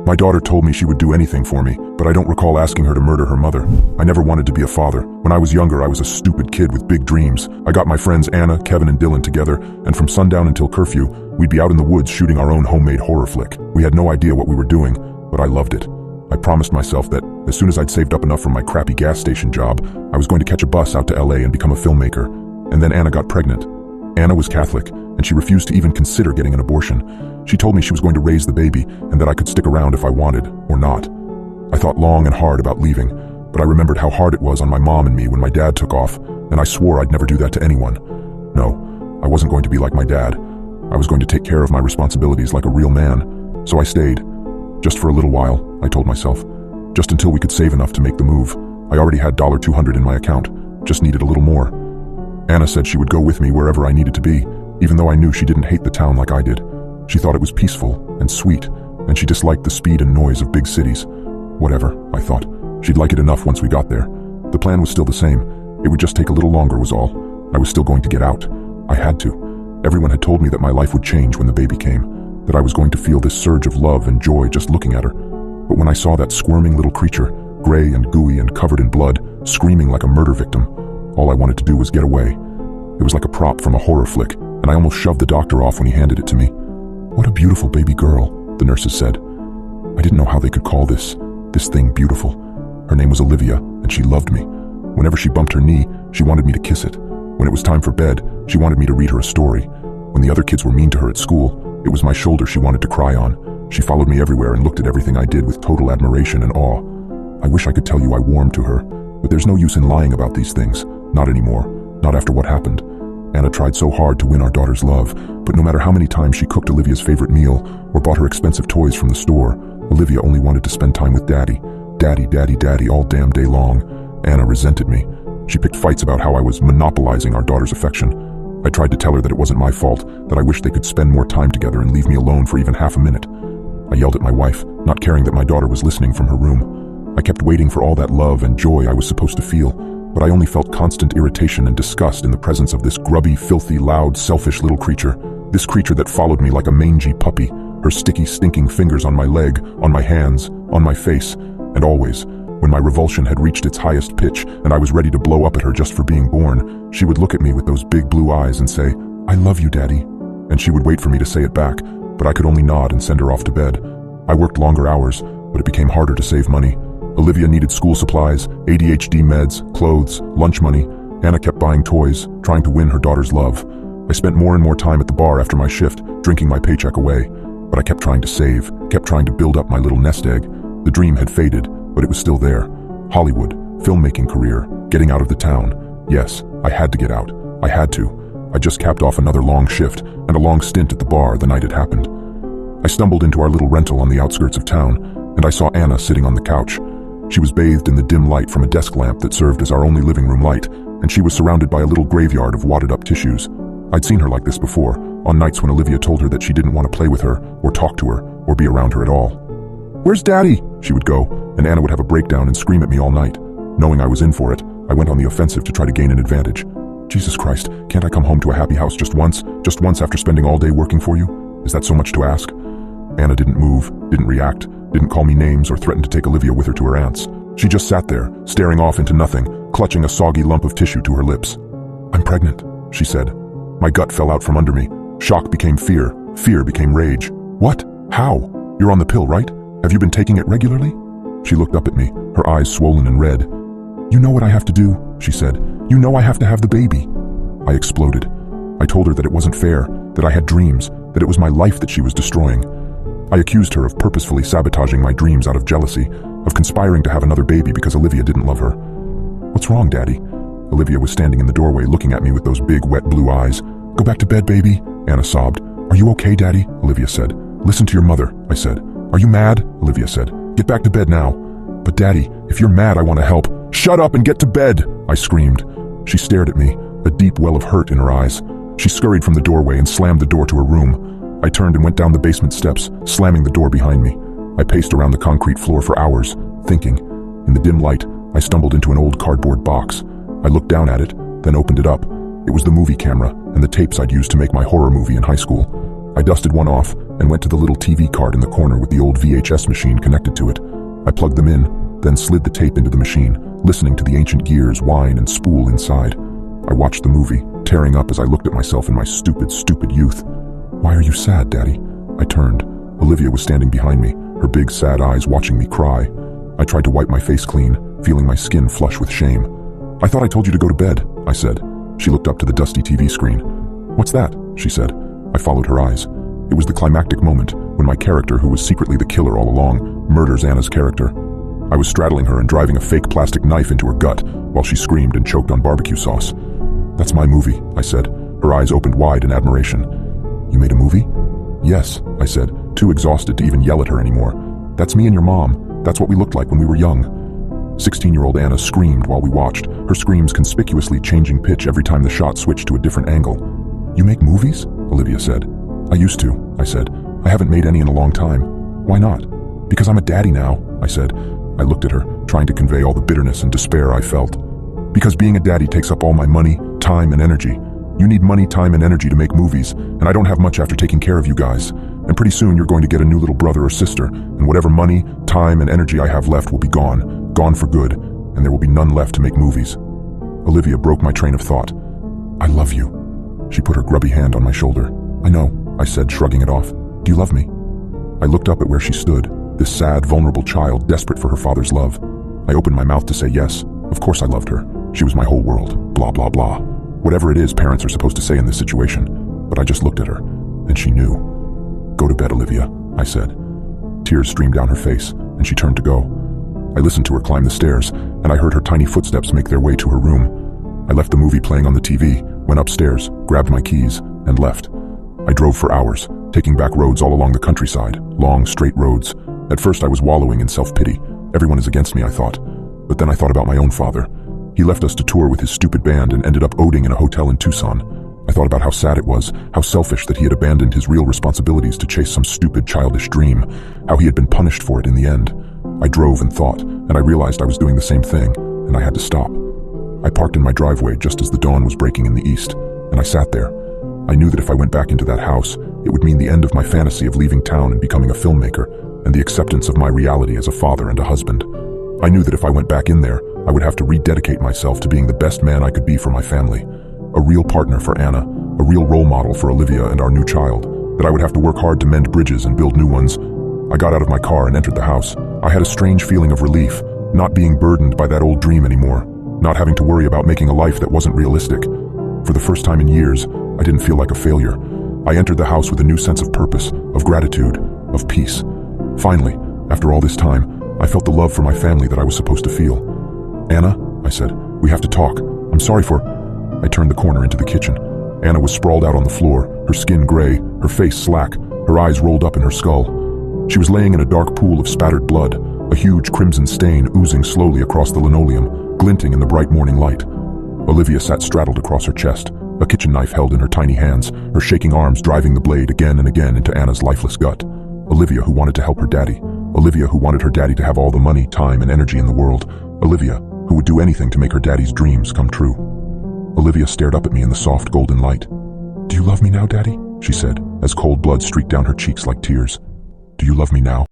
My daughter told me she would do anything for me, but I don't recall asking her to murder her mother. I never wanted to be a father. When I was younger, I was a stupid kid with big dreams. I got my friends Anna, Kevin, and Dylan together, and from sundown until curfew, we'd be out in the woods shooting our own homemade horror flick. We had no idea what we were doing, but I loved it. I promised myself that as soon as I'd saved up enough from my crappy gas station job, I was going to catch a bus out to LA and become a filmmaker. And then Anna got pregnant. Anna was Catholic, and she refused to even consider getting an abortion. She told me she was going to raise the baby, and that I could stick around if I wanted, or not. I thought long and hard about leaving, but I remembered how hard it was on my mom and me when my dad took off, and I swore I'd never do that to anyone. No, I wasn't going to be like my dad. I was going to take care of my responsibilities like a real man. So I stayed. Just for a little while, I told myself. Just until we could save enough to make the move. I already had $200 in my account, just needed a little more. Anna said she would go with me wherever I needed to be, even though I knew she didn't hate the town like I did. She thought it was peaceful and sweet, and she disliked the speed and noise of big cities. Whatever, I thought. She'd like it enough once we got there. The plan was still the same. It would just take a little longer was all. I was still going to get out. I had to. Everyone had told me that my life would change when the baby came, that I was going to feel this surge of love and joy just looking at her. But when I saw that squirming little creature, gray and gooey and covered in blood, screaming like a murder victim, all I wanted to do was get away. It was like a prop from a horror flick, and I almost shoved the doctor off when he handed it to me. "What a beautiful baby girl," the nurses said. I didn't know how they could call this thing beautiful. Her name was Olivia, and she loved me. Whenever she bumped her knee, she wanted me to kiss it. When it was time for bed, she wanted me to read her a story. When the other kids were mean to her at school, it was my shoulder she wanted to cry on. She followed me everywhere and looked at everything I did with total admiration and awe. I wish I could tell you I warmed to her, but there's no use in lying about these things. Not anymore. Not after what happened. Anna tried so hard to win our daughter's love, but no matter how many times she cooked Olivia's favorite meal or bought her expensive toys from the store, Olivia only wanted to spend time with Daddy. Daddy, Daddy, Daddy all damn day long. Anna resented me. She picked fights about how I was monopolizing our daughter's affection. I tried to tell her that it wasn't my fault, that I wished they could spend more time together and leave me alone for even half a minute. I yelled at my wife, not caring that my daughter was listening from her room. I kept waiting for all that love and joy I was supposed to feel, but I only felt constant irritation and disgust in the presence of this grubby, filthy, loud, selfish little creature. This creature that followed me like a mangy puppy, her sticky, stinking fingers on my leg, on my hands, on my face, and always, when my revulsion had reached its highest pitch and I was ready to blow up at her just for being born, she would look at me with those big blue eyes and say, "I love you, Daddy." And she would wait for me to say it back, but I could only nod and send her off to bed. I worked longer hours, but it became harder to save money. Olivia needed school supplies, ADHD meds, clothes, lunch money. Anna kept buying toys, trying to win her daughter's love. I spent more and more time at the bar after my shift, drinking my paycheck away. But I kept trying to save, kept trying to build up my little nest egg. The dream had faded, but it was still there. Hollywood, filmmaking career, getting out of the town. Yes, I had to get out. I had to. I just capped off another long shift and a long stint at the bar the night it happened. I stumbled into our little rental on the outskirts of town, and I saw Anna sitting on the couch. She was bathed in the dim light from a desk lamp that served as our only living room light, and she was surrounded by a little graveyard of wadded-up tissues. I'd seen her like this before, on nights when Olivia told her that she didn't want to play with her, or talk to her, or be around her at all. "Where's Daddy?" she would go, and Anna would have a breakdown and scream at me all night. Knowing I was in for it, I went on the offensive to try to gain an advantage. "Jesus Christ, can't I come home to a happy house just once after spending all day working for you? Is that so much to ask?" Anna didn't move, didn't react, didn't call me names or threaten to take Olivia with her to her aunt's. She just sat there, staring off into nothing, clutching a soggy lump of tissue to her lips. "I'm pregnant," she said. My gut fell out from under me. Shock became fear. Fear became rage. "What? How? You're on the pill, right? Have you been taking it regularly?" She looked up at me, her eyes swollen and red. "You know what I have to do," she said. "You know I have to have the baby." I exploded. I told her that it wasn't fair, that I had dreams, that it was my life that she was destroying. I accused her of purposefully sabotaging my dreams out of jealousy, of conspiring to have another baby because Olivia didn't love her. "What's wrong, Daddy?" Olivia was standing in the doorway looking at me with those big, wet blue eyes. "Go back to bed, baby," Anna sobbed. "Are you okay, Daddy?" Olivia said. "Listen to your mother," I said. "Are you mad?" Olivia said. "Get back to bed now." "But Daddy, if you're mad, I want to help." "Shut up and get to bed," I screamed. She stared at me, a deep well of hurt in her eyes. She scurried from the doorway and slammed the door to her room. I turned and went down the basement steps, slamming the door behind me. I paced around the concrete floor for hours, thinking. In the dim light, I stumbled into an old cardboard box. I looked down at it, then opened it up. It was the movie camera and the tapes I'd used to make my horror movie in high school. I dusted one off, and went to the little TV cart in the corner with the old VHS machine connected to it. I plugged them in, then slid the tape into the machine, listening to the ancient gears whine and spool inside. I watched the movie, tearing up as I looked at myself in my stupid youth. "Why are you sad, Daddy?" I turned. Olivia was standing behind me, her big sad eyes watching me cry. I tried to wipe my face clean, feeling my skin flush with shame. "I thought I told you to go to bed," I said. She looked up to the dusty TV screen. "What's that?" she said. I followed her eyes. It was the climactic moment, when my character, who was secretly the killer all along, murders Anna's character. I was straddling her and driving a fake plastic knife into her gut, while she screamed and choked on barbecue sauce. "That's my movie," I said. Her eyes opened wide in admiration. "You made a movie?" "Yes," I said, too exhausted to even yell at her anymore. "That's me and your mom. That's what we looked like when we were young." 16-year-old Anna screamed while we watched, her screams conspicuously changing pitch every time the shot switched to a different angle. "You make movies?" Olivia said. "I used to," I said. "I haven't made any in a long time." "Why not?" "Because I'm a daddy now," I said. I looked at her, trying to convey all the bitterness and despair I felt. "Because being a daddy takes up all my money, time, and energy. You need money, time, and energy to make movies, and I don't have much after taking care of you guys. And pretty soon you're going to get a new little brother or sister, and whatever money, time, and energy I have left will be gone for good, and there will be none left to make movies." Olivia broke my train of thought. "I love you." She put her grubby hand on my shoulder. "I know," I said, shrugging it off. "Do you love me?" I looked up at where she stood, this sad, vulnerable child desperate for her father's love. I opened my mouth to say yes. Of course I loved her. She was my whole world. Blah, blah, blah. Whatever it is parents are supposed to say in this situation. But I just looked at her, and she knew. "Go to bed, Olivia," I said. Tears streamed down her face, and she turned to go. I listened to her climb the stairs, and I heard her tiny footsteps make their way to her room. I left the movie playing on the TV, went upstairs, grabbed my keys, and left. I drove for hours, taking back roads all along the countryside, long, straight roads. At first I was wallowing in self-pity. Everyone is against me, I thought. But then I thought about my own father. He left us to tour with his stupid band and ended up oding in a hotel in Tucson. I thought about how sad it was, how selfish that he had abandoned his real responsibilities to chase some stupid childish dream, how he had been punished for it in the end. I drove and thought, and I realized I was doing the same thing, and I had to stop. I parked in my driveway just as the dawn was breaking in the east, and I sat there. I knew that if I went back into that house, it would mean the end of my fantasy of leaving town and becoming a filmmaker, and the acceptance of my reality as a father and a husband. I knew that if I went back in there, I would have to rededicate myself to being the best man I could be for my family. A real partner for Anna, a real role model for Olivia and our new child, that I would have to work hard to mend bridges and build new ones. I got out of my car and entered the house. I had a strange feeling of relief, not being burdened by that old dream anymore, not having to worry about making a life that wasn't realistic. For the first time in years, I didn't feel like a failure. I entered the house with a new sense of purpose, of gratitude, of peace. Finally, after all this time, I felt the love for my family that I was supposed to feel. "Anna," I said, "we have to talk. I'm sorry for—" I turned the corner into the kitchen. Anna was sprawled out on the floor, her skin gray, her face slack, her eyes rolled up in her skull. She was laying in a dark pool of spattered blood, a huge crimson stain oozing slowly across the linoleum, glinting in the bright morning light. Olivia sat straddled across her chest, a kitchen knife held in her tiny hands, her shaking arms driving the blade again and again into Anna's lifeless gut. Olivia, who wanted to help her daddy. Olivia, who wanted her daddy to have all the money, time, and energy in the world. Olivia, who would do anything to make her daddy's dreams come true. Olivia stared up at me in the soft golden light. "Do you love me now, Daddy?" she said, as cold blood streaked down her cheeks like tears. "Do you love me now?"